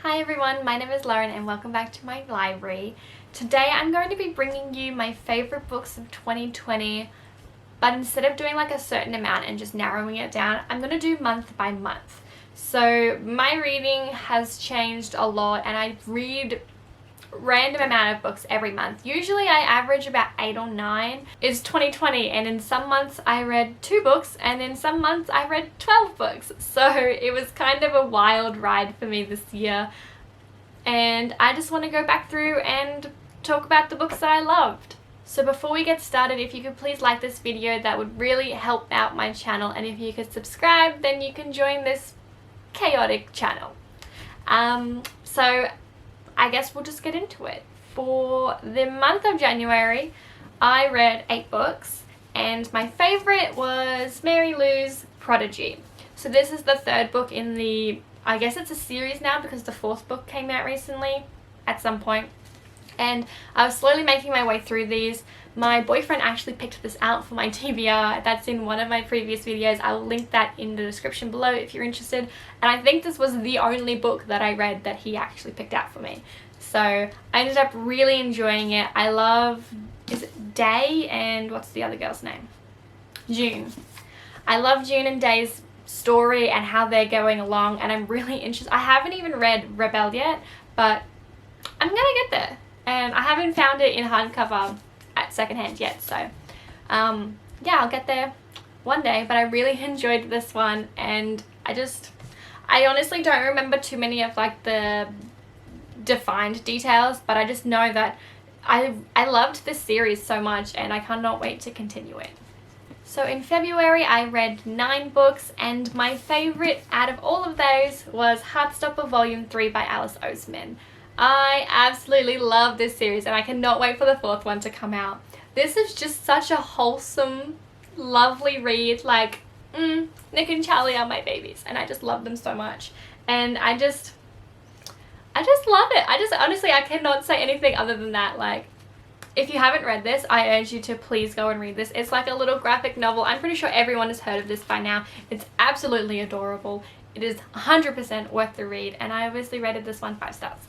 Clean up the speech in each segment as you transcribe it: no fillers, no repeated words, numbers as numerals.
Hi everyone, my name is Lauren and welcome back to my library. Today I'm going to be bringing you my favourite books of 2020, but instead of doing like a certain amount and just narrowing it down, I'm going to do month by month. So my reading has changed a lot and I read random amount of books every month. Usually I average about 8 or 9. It's 2020 and in some months I read 2 books and in some months I read 12 books. So it was kind of a wild ride for me this year. And I just want to go back through and talk about the books that I loved. So before we get started, if you could please like this video, that would really help out my channel. And if you could subscribe, then you can join this chaotic channel. So I guess we'll just get into it. For the month of January, I read 8 books and my favourite was Mary Lou's Prodigy. So this is the 3rd book in the, I guess it's a series now because the 4th book came out recently at some point. And I was slowly making my way through these. My boyfriend actually picked this out for my TBR. That's in one of my previous videos. I will link that in the description below if you're interested. And I think this was the only book that I read that he actually picked out for me. So I ended up really enjoying it. I love, is it Day and what's the other girl's name? June. I love June and Day's story and how they're going along, and I'm really interested. I haven't even read Rebel yet, but I'm gonna get there. And I haven't found it in hardcover at secondhand yet, so yeah, I'll get there one day. But I really enjoyed this one, and I honestly don't remember too many of like the defined details, but I just know that I loved this series so much and I cannot wait to continue it. So in February I read 9 books, and my favourite out of all of those was Heartstopper Volume 3 by Alice Oseman. I absolutely love this series and I cannot wait for the 4th one to come out. This is just such a wholesome, lovely read. Like, Nick and Charlie are my babies and I just love them so much. And I just love it. Honestly, I cannot say anything other than that. Like, if you haven't read this, I urge you to please go and read this. It's like a little graphic novel. I'm pretty sure everyone has heard of this by now. It's absolutely adorable. It is 100% worth the read, and I obviously rated this one 5 stars.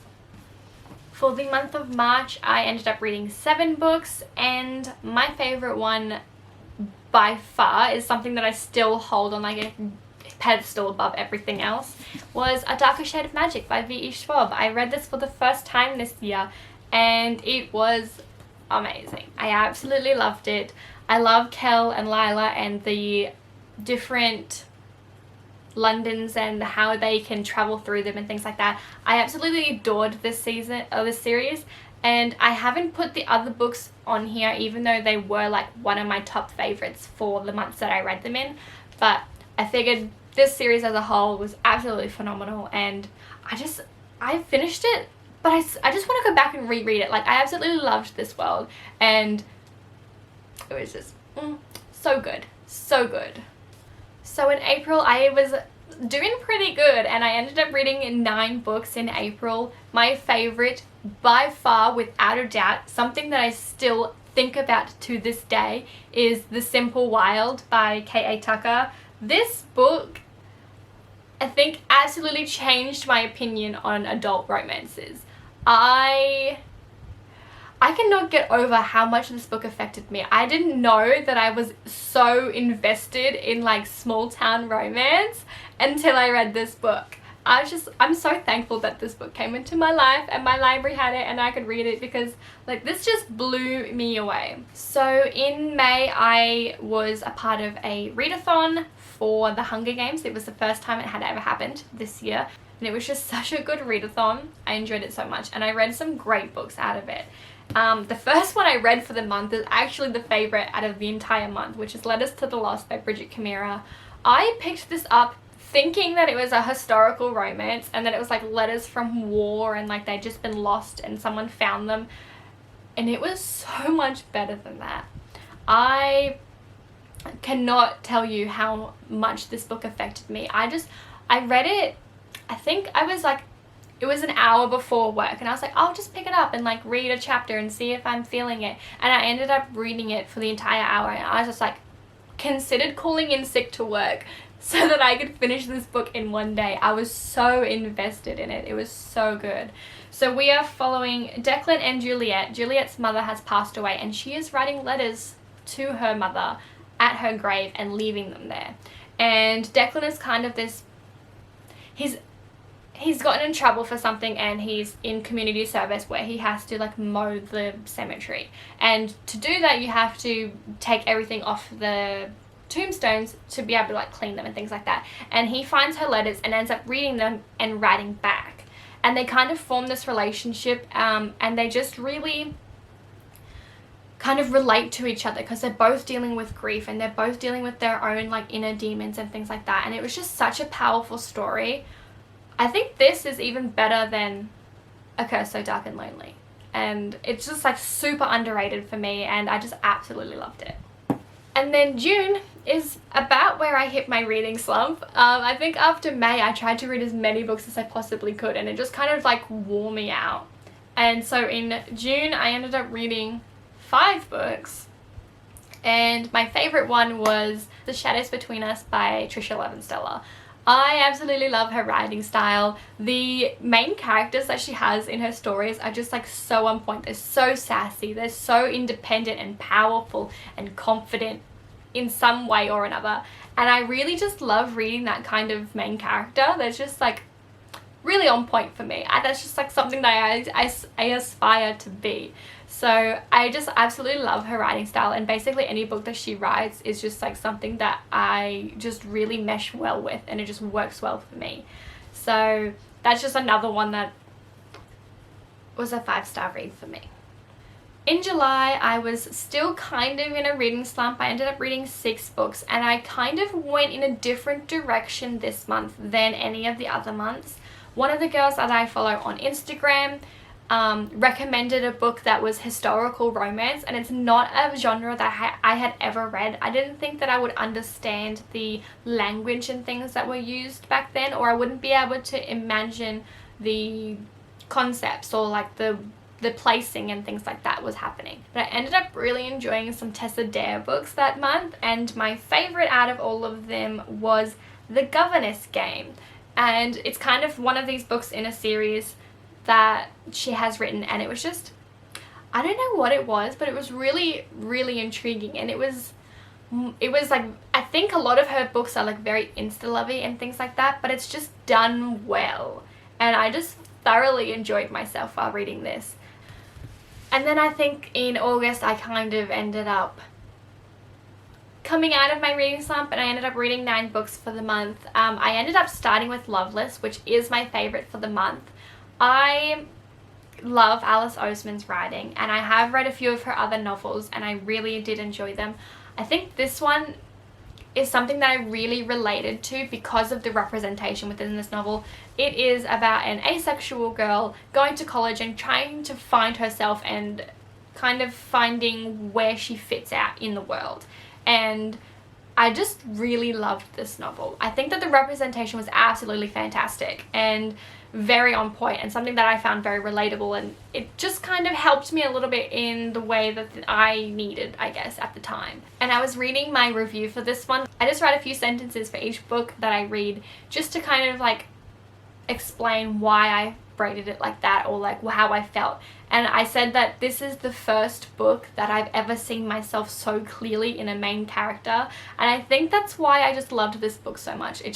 For the month of March, I ended up reading 7 books, and my favourite one by far is something that I still hold on like a pedestal above everything else, was A Darker Shade of Magic by V.E. Schwab. I read this for the first time this year and it was amazing. I absolutely loved it. I love Kel and Lila and the different Londons and how they can travel through them and things like that. I absolutely adored this series, and I haven't put the other books on here even though they were like one of my top favorites for the months that I read them in, but I figured this series as a whole was absolutely phenomenal, and I finished it, but I just want to go back and reread it. Like, I absolutely loved this world and it was just so good, so good. So in April I was doing pretty good and I ended up reading 9 books in April. My favourite by far, without a doubt, something that I still think about to this day, is The Simple Wild by K.A. Tucker. This book, I think, absolutely changed my opinion on adult romances. I cannot get over how much this book affected me. I didn't know that I was so invested in like small town romance until I read this book. I'm so thankful that this book came into my life and my library had it and I could read it, because like this just blew me away. So in May I was a part of a readathon for The Hunger Games. It was the first time it had ever happened this year, and it was just such a good readathon. I enjoyed it so much and I read some great books out of it. The first one I read for the month is actually the favourite out of the entire month, which is Letters to the Lost by Bridget Kamira. I picked this up thinking that it was a historical romance and that it was like letters from war and like they'd just been lost and someone found them, and it was so much better than that. I cannot tell you how much this book affected me. I read it, I think I was like, it was an hour before work and I was like, I'll just pick it up and like read a chapter and see if I'm feeling it, and I ended up reading it for the entire hour and I was just like considered calling in sick to work so that I could finish this book in one day. I was so invested in it. It was so good. So we are following Declan and Juliet. Juliet's mother has passed away and she is writing letters to her mother at her grave and leaving them there. And Declan is kind of this, he's gotten in trouble for something and he's in community service where he has to like mow the cemetery. And to do that you have to take everything off the tombstones to be able to like clean them and things like that. And he finds her letters and ends up reading them and writing back. And they kind of form this relationship and they just really kind of relate to each other because they're both dealing with grief and they're both dealing with their own like inner demons and things like that. And it was just such a powerful story. I think this is even better than A Curse So Dark and Lonely. And it's just like super underrated for me and I just absolutely loved it. And then June is about where I hit my reading slump. I think after May I tried to read as many books as I possibly could and it just kind of like wore me out. And so in June I ended up reading 5 books and my favourite one was The Shadows Between Us by Tricia Levensteller. I absolutely love her writing style. The main characters that she has in her stories are just like so on point. They're so sassy, they're so independent and powerful and confident in some way or another. And I really just love reading that kind of main character. That's just like really on point for me. That's just like something that I aspire to be. So I just absolutely love her writing style and basically any book that she writes is just like something that I just really mesh well with and it just works well for me. So that's just another one that was a 5-star read for me. In July, I was still kind of in a reading slump. I ended up reading 6 books and I kind of went in a different direction this month than any of the other months. One of the girls that I follow on Instagram recommended a book that was historical romance and it's not a genre that I had ever read. I didn't think that I would understand the language and things that were used back then, or I wouldn't be able to imagine the concepts or like the placing and things like that was happening. But I ended up really enjoying some Tessa Dare books that month and my favorite out of all of them was The Governess Game. And it's kind of one of these books in a series that she has written and it was just, I don't know what it was, but it was really, really intriguing. And it was like, I think a lot of her books are like very insta-lovey and things like that, but it's just done well. And I just thoroughly enjoyed myself while reading this. And then I think in August I kind of ended up coming out of my reading slump and I ended up reading 9 books for the month. I ended up starting with Loveless, which is my favorite for the month. I love Alice Oseman's writing and I have read a few of her other novels and I really did enjoy them. I think this one is something that I really related to because of the representation within this novel. It is about an asexual girl going to college and trying to find herself and kind of finding where she fits out in the world. And I just really loved this novel. I think that the representation was absolutely fantastic and very on point and something that I found very relatable, and it just kind of helped me a little bit in the way that I needed, I guess, at the time. And I was reading my review for this one. I just write a few sentences for each book that I read just to kind of like explain why I rated it like that or like how I felt. And I said that this is the first book that I've ever seen myself so clearly in a main character, and I think that's why I just loved this book so much. It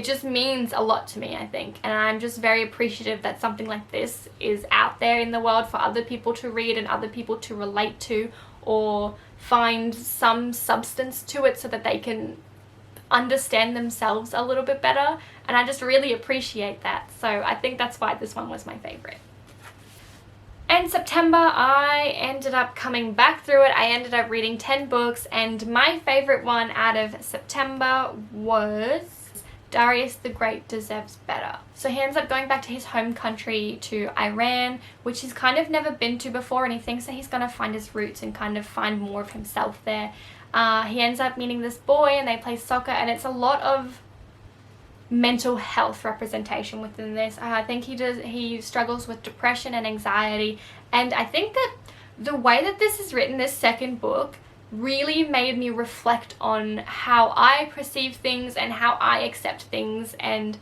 just means a lot to me, I think, and I'm just very appreciative that something like this is out there in the world for other people to read and other people to relate to or find some substance to it so that they can understand themselves a little bit better, and I just really appreciate that. So I think that's why this one was my favorite. And September, I ended up coming back through it. I ended up reading 10 books, and my favorite one out of September was Darius the Great Deserves Better. So he ends up going back to his home country, to Iran, which he's kind of never been to before, and he thinks that he's going to find his roots and kind of find more of himself there. He ends up meeting this boy and they play soccer, and it's a lot of mental health representation within this. I think he struggles with depression and anxiety, and I think that the way that this is written, this second book, really made me reflect on how I perceive things and how I accept things and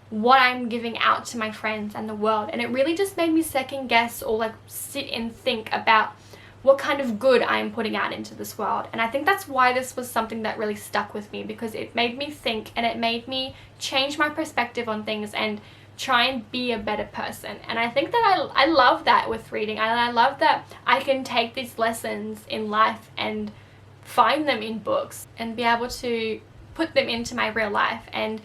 what I'm giving out to my friends and the world. And it really just made me second guess or like sit and think about what kind of good I am putting out into this world. And I think that's why this was something that really stuck with me, because it made me think and it made me change my perspective on things and try and be a better person. And I think that I love that with reading. I love that I can take these lessons in life and find them in books and be able to put them into my real life and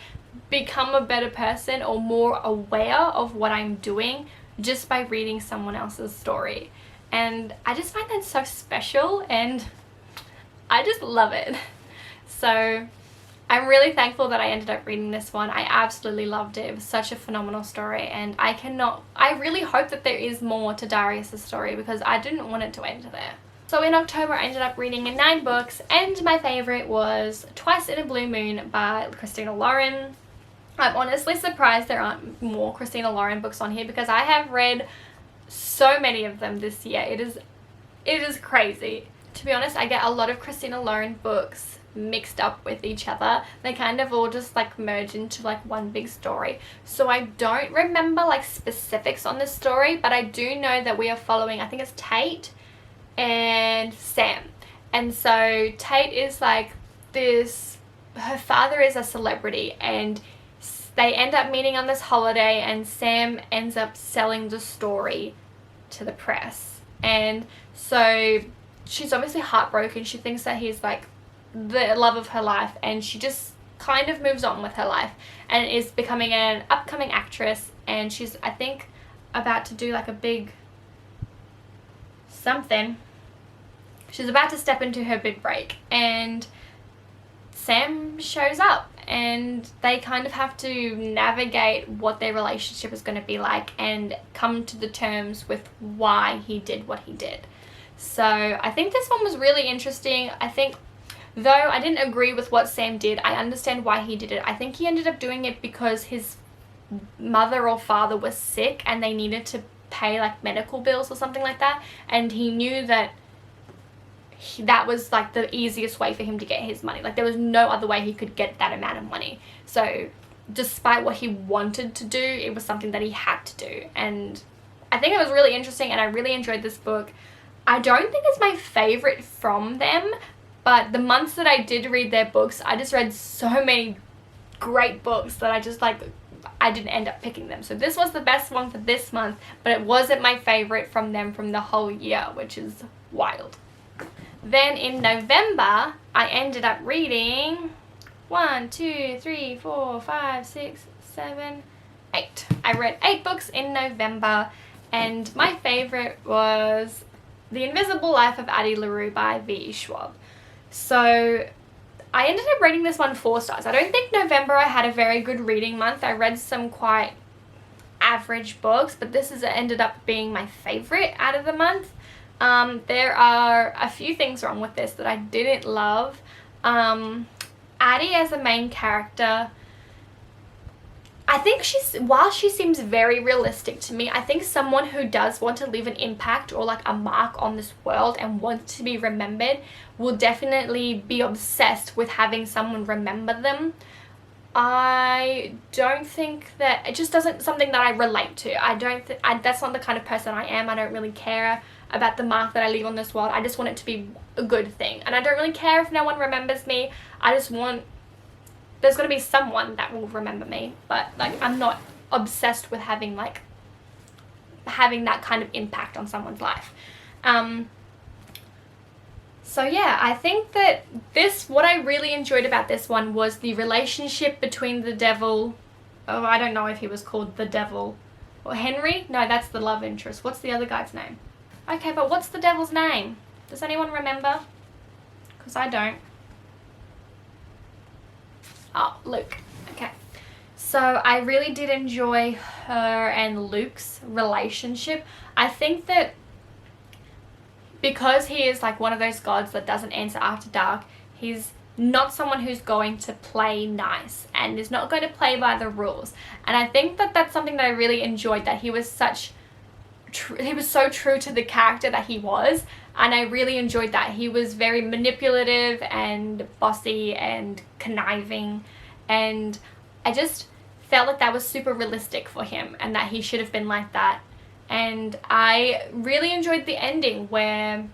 become a better person or more aware of what I'm doing just by reading someone else's story. And I just find that so special and I just love it. So I'm really thankful that I ended up reading this one. I absolutely loved it. It was such a phenomenal story, and I really hope that there is more to Darius' story, because I didn't want it to end there. So in October I ended up reading 9 books, and my favourite was Twice in a Blue Moon by Christina Lauren. I'm honestly surprised there aren't more Christina Lauren books on here, because I have read so many of them this year. It is crazy. To be honest, I get a lot of Christina Lauren books mixed up with each other. They kind of all just like merge into like one big story. So I don't remember like specifics on this story, but I do know that we are following, I think it's Tate and Sam. And so Tate is like this, her father is a celebrity, and they end up meeting on this holiday, and Sam ends up selling the story to the press. And so she's obviously heartbroken. She thinks that he's like the love of her life, and she just kind of moves on with her life and is becoming an upcoming actress. And she's, I think, about to do like a big something. She's about to step into her big break, and Sam shows up, and they kind of have to navigate what their relationship is going to be like and come to the terms with why he did what he did. So I think this one was really interesting. I think, though I didn't agree with what Sam did, I understand why he did it. I think he ended up doing it because his mother or father was sick and they needed to pay like medical bills or something like that, and he knew that that was like the easiest way for him to get his money. Like there was no other way he could get that amount of money. So despite what he wanted to do, it was something that he had to do. And I think it was really interesting, and I really enjoyed this book. I don't think it's my favorite from them, but the months that I did read their books, I just read so many great books that I didn't end up picking them. So this was the best one for this month, but it wasn't my favorite from them from the whole year, which is wild. Then in November, I ended up reading 1, 2, 3, 4, 5, 6, 7, 8. I read 8 books in November, and my favorite was The Invisible Life of Addie LaRue by V.E. Schwab. So I ended up rating this one 4 stars. I don't think November I had a very good reading month. I read some quite average books, but this ended up being my favorite out of the month. There are a few things wrong with this that I didn't love. Addie as a main character, I think while she seems very realistic to me, I think someone who does want to leave an impact or like a mark on this world and wants to be remembered will definitely be obsessed with having someone remember them. I don't think that, it just doesn't something that I relate to. That's not the kind of person I am. I don't really care about the mark that I leave on this world. I just want it to be a good thing, and I don't really care if no one remembers me. I just want, there's going to be someone that will remember me, but like I'm not obsessed with having that kind of impact on someone's life. So yeah, I think that what I really enjoyed about this one was the relationship between the devil, I don't know if he was called the devil, or Henry? No, that's the love interest. What's the other guy's name? Okay, but what's the devil's name? Does anyone remember? Because I don't. Oh, Luke. Okay. So I really did enjoy her and Luke's relationship. I think that because he is like one of those gods that doesn't answer after dark, he's not someone who's going to play nice and is not going to play by the rules. And I think that that's something that I really enjoyed, that he was such he was so true to the character that he was, and I really enjoyed that. He was very manipulative and bossy and conniving, and I just felt like that was super realistic for him and that he should have been like that. And I really enjoyed the ending where,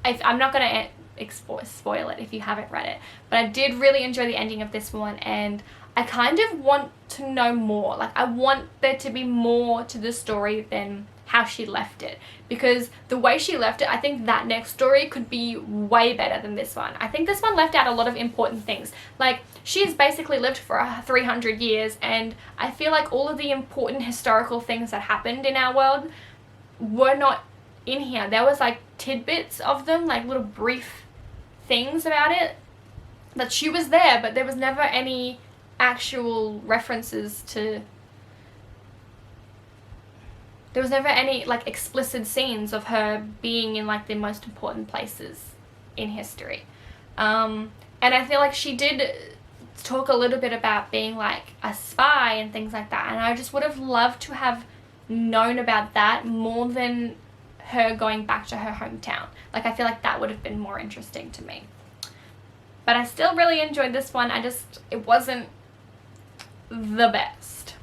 I'm not going to spoil it if you haven't read it, but I did really enjoy the ending of this one, and I kind of want to know more. Like, I want there to be more to the story than how she left it, because the way she left it, I think that next story could be way better than this one. I think this one left out a lot of important things. Like, she's basically lived for 300 years, and I feel like all of the important historical things that happened in our world were not in here. There was like tidbits of them, like little brief things about it, that she was there, but there was never any actual references to, there was never any like explicit scenes of her being in like the most important places in history. And I feel like she did talk a little bit about being like a spy and things like that, and I just would have loved to have known about that more than her going back to her hometown. Like, I feel like that would have been more interesting to me. But I still really enjoyed this one. It wasn't the best.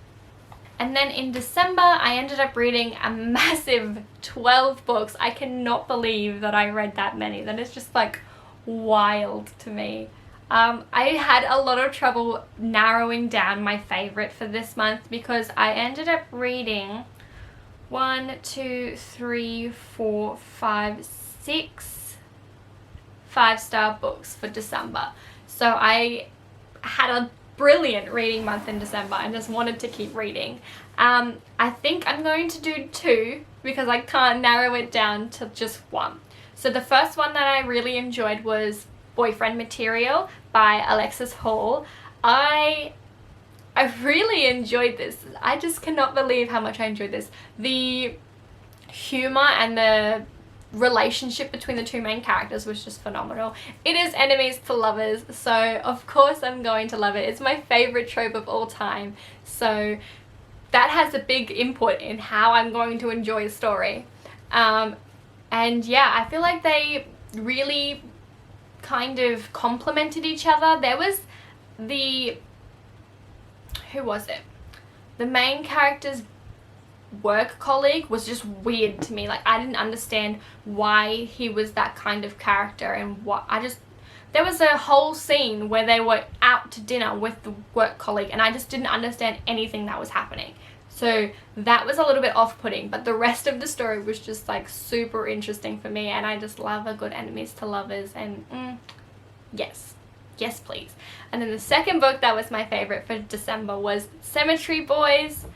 And then in December, I ended up reading a massive 12 books. I cannot believe that I read that many. That is just like wild to me. I had a lot of trouble narrowing down my favorite for this month, because I ended up reading 6 5-star books for December. So I had a brilliant reading month in December and just wanted to keep reading. I think I'm going to do 2 because I can't narrow it down to just 1. So the first one that I really enjoyed was Boyfriend Material by Alexis Hall. I really enjoyed this. I just cannot believe how much I enjoyed this. The humor and the relationship between the two main characters was just phenomenal. It is enemies to lovers, so of course I'm going to love it. It's my favorite trope of all time, so that has a big input in how I'm going to enjoy a story. And yeah, I feel like they really kind of complemented each other. There was who was it? The main character's work colleague was just weird to me. Like, I didn't understand why he was that kind of character, and there was a whole scene where they were out to dinner with the work colleague, and I just didn't understand anything that was happening. So that was a little bit off-putting, but the rest of the story was just like super interesting for me, and I just love a good enemies to lovers, and yes please. And then the second book that was my favorite for December was Cemetery Boys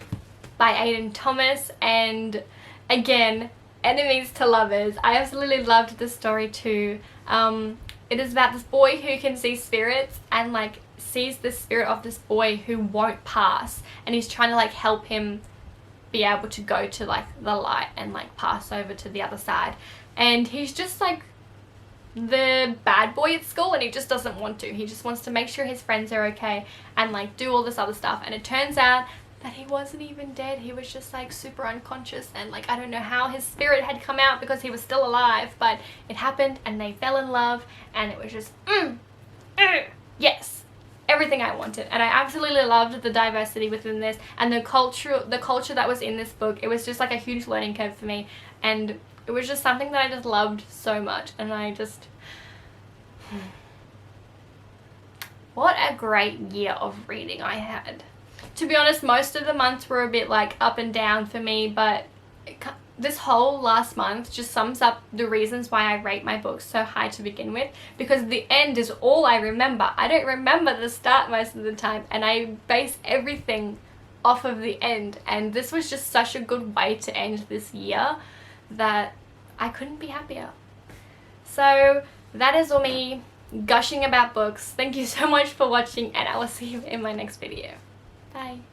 by Aiden Thomas, and again, enemies to lovers. I absolutely loved this story too. It is about this boy who can see spirits, and like sees the spirit of this boy who won't pass, and he's trying to like help him be able to go to like the light and like pass over to the other side. And he's just like the bad boy at school, and he just doesn't want to. He just wants to make sure his friends are okay and like do all this other stuff. And it turns out that he wasn't even dead. He was just like super unconscious, and like I don't know how his spirit had come out because he was still alive, but it happened, and they fell in love, and it was just yes, everything I wanted. And I absolutely loved the diversity within this, and the culture that was in this book. It was just like a huge learning curve for me, and it was just something that I just loved so much. And I just what a great year of reading I had. To be honest, most of the months were a bit like up and down for me, but this whole last month just sums up the reasons why I rate my books so high to begin with, because the end is all I remember. I don't remember the start most of the time, and I base everything off of the end. And this was just such a good way to end this year that I couldn't be happier. So that is all me gushing about books. Thank you so much for watching, and I will see you in my next video. Bye.